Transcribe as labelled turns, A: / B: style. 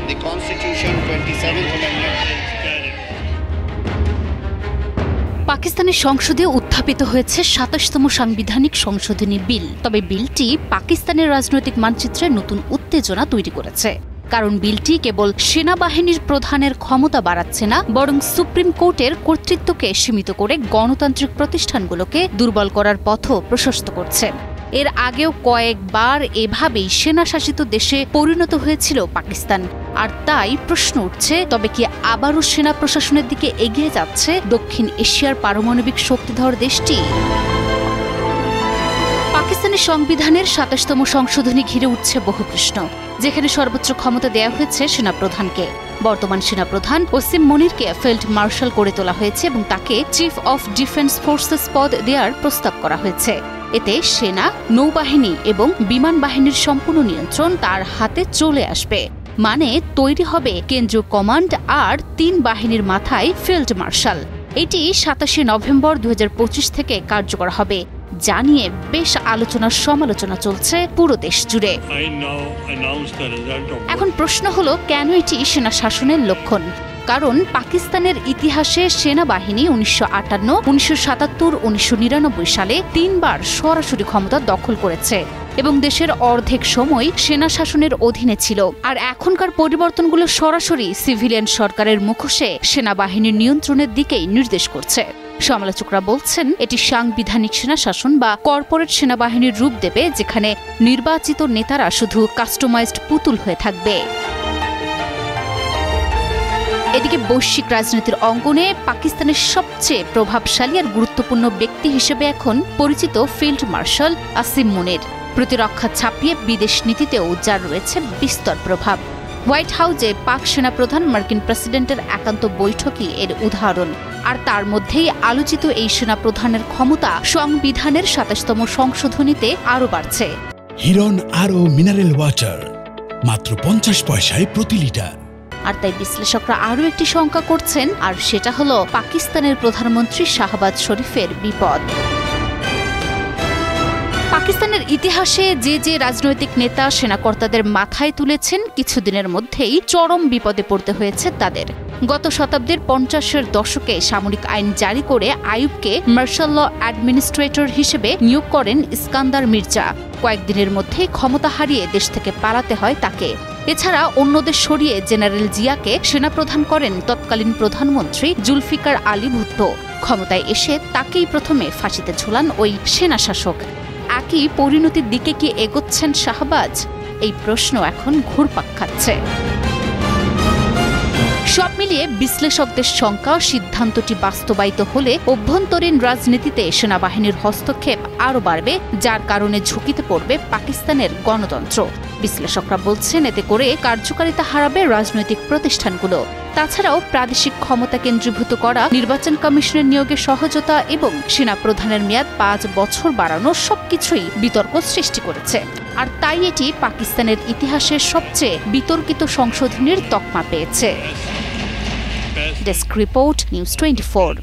A: the Constitution 27th Amendment.
B: পাকিস্তানের সংসদে উত্থাপিত হয়েছে ২৭তম সাংবিধানিক সংশোধনী বিল। তবে বিলটি পাকিস্তানের রাজনৈতিক মানচিত্রে নতুন উত্তেজনা তৈরি করেছে। কারণ বিলটি কেবল সেনাবাহিনীর প্রধানের ক্ষমতা বাড়াচ্ছে না, বরং সুপ্রিম কোর্টের কর্তৃত্বকে সীমিত করে গণতান্ত্রিক প্রতিষ্ঠানগুলোকে দুর্বল করার পথও প্রশস্ত করছে। এর আগেও কয়েকবার এভাবেই সেনাশাসিত দেশে পরিণত হয়েছিল পাকিস্তান। আর তাই প্রশ্ন উঠছে, তবে কি আবারও সেনা প্রশাসনের দিকে এগিয়ে যাচ্ছে দক্ষিণ এশিয়ার পারমাণবিক শক্তিধর দেশটি? পাকিস্তানের সংবিধানের ২৭তম সংশোধনী ঘিরে উঠছে বহু প্রশ্ন, যেখানে সর্বোচ্চ ক্ষমতা দেয়া হয়েছে সেনাপ্রধানকে। বর্তমান সেনাপ্রধান ওসিম মনিরকে ফিল্ড মার্শাল করে তোলা হয়েছে এবং তাকে চিফ অফ ডিফেন্স ফোর্সেস পদ দেওয়ার প্রস্তাব করা হয়েছে। এতে সেনা, নৌবাহিনী এবং বিমান বাহিনীর সম্পূর্ণ নিয়ন্ত্রণ তার হাতে চলে আসবে। মানে তৈরি হবে কেন্দ্রীয় কমান্ড আর ৩ বাহিনীর মাথায় ফিল্ড মার্শাল। এটি ২৭শে নভেম্বর ২০২৫ থেকে কার্যকর হবে, যা নিয়ে বেশ আলোচনা সমালোচনা চলছে পুরো দেশ জুড়ে। এখন প্রশ্ন হলো, কেন এটি সেনা শাসনের লক্ষণ? কারণ পাকিস্তানের ইতিহাসে সেনাবাহিনী ১৯৫৮, ১৯৭৭, ১৯৯৯ সালে ৩ বার সরাসরি ক্ষমতা দখল করেছে এবং দেশের অর্ধেক সময় সেনা শাসনের অধীনে ছিল। আর এখনকার পরিবর্তনগুলো সরাসরি সিভিলিয়ান সরকারের মুখোশে সেনাবাহিনীর নিয়ন্ত্রণের দিকেই নির্দেশ করছে। সমালোচকরা বলছেন, এটি সাংবিধানিক সেনা শাসন বা কর্পোরেট সেনাবাহিনীর রূপ দেবে, যেখানে নির্বাচিত নেতারা শুধু কাস্টমাইজড পুতুল হয়ে থাকবে। এদিকে বৈশ্বিক রাজনীতির অঙ্গনে পাকিস্তানের সবচেয়ে প্রভাবশালী আর গুরুত্বপূর্ণ ব্যক্তি হিসেবে এখন পরিচিত ফিল্ড মার্শাল আসিম মুনির। প্রতিরক্ষা ছাপিয়ে বিদেশ নীতিতেও যার রয়েছে বিস্তর প্রভাব। হোয়াইট হাউসে পাক সেনাপ্রধান মার্কিন প্রেসিডেন্টের একান্ত বৈঠকই এর উদাহরণ। আর তার মধ্যেই আলোচিত এই সেনাপ্রধানের ক্ষমতা সংবিধানের ২৭তম সংশোধনীতে আরও বাড়ছে।
C: হিরন আরও মিনারেল ওয়াটার মাত্র ৫০ পয়সায় প্রতি লিটার।
B: আর তাই বিশ্লেষকরা আরও একটি শঙ্কা করছেন, আর সেটা হলো পাকিস্তানের প্রধানমন্ত্রী শাহবাজ শরীফের বিপদ। পাকিস্তানের ইতিহাসে যে রাজনৈতিক নেতা সেনাকর্তাদের মাথায় তুলেছেন, কিছুদিনের মধ্যেই চরম বিপদে পড়তে হয়েছে তাদের। গত শতাব্দীর ৫০-এর দশকে সামরিক আইন জারি করে আইয়ুবকে মার্শাল ল অ্যাডমিনিস্ট্রেটর হিসেবে নিয়োগ করেন ইস্কান্দার মির্জা। কয়েকদিনের মধ্যেই ক্ষমতা হারিয়ে দেশ থেকে পালাতে হয় তাকে। এছাড়া অন্যদের সরিয়ে জেনারেল জিয়াকে সেনাপ্রধান করেন তৎকালীন প্রধানমন্ত্রী জুলফিকার আলী ভুট্টো। ক্ষমতায় এসে তাকেই প্রথমে ফাঁসিতে ঝোলান ওই সেনাশাসক। একই পরিণতির দিকে কি এগোচ্ছেন শাহবাজ? এই প্রশ্ন এখন ঘুরপাক খাচ্ছে। সব মিলিয়ে বিশ্লেষকদের শঙ্কা, সিদ্ধান্তটি বাস্তবায়িত হলে অভ্যন্তরীণ রাজনীতিতে সেনাবাহিনীর হস্তক্ষেপ আরও বাড়বে, যার কারণে ঝুঁকিতে পড়বে পাকিস্তানের গণতন্ত্র। বিশ্লেষকরা বলছেন, এতে করে কার্যকারিতা হারাবে রাজনৈতিক প্রতিষ্ঠানগুলো। তাছাড়াও প্রাদেশিক ক্ষমতা কেন্দ্রীভূত করা, নির্বাচন কমিশনের নিয়োগে সহজতা এবং সেনাপ্রধানের মেয়াদ ৫ বছর বাড়ানো সবকিছুই বিতর্ক সৃষ্টি করেছে। আর তাই এটি পাকিস্তানের ইতিহাসের সবচেয়ে বিতর্কিত সংশোধনীর তকমা পেয়েছে। Desk report, news 24।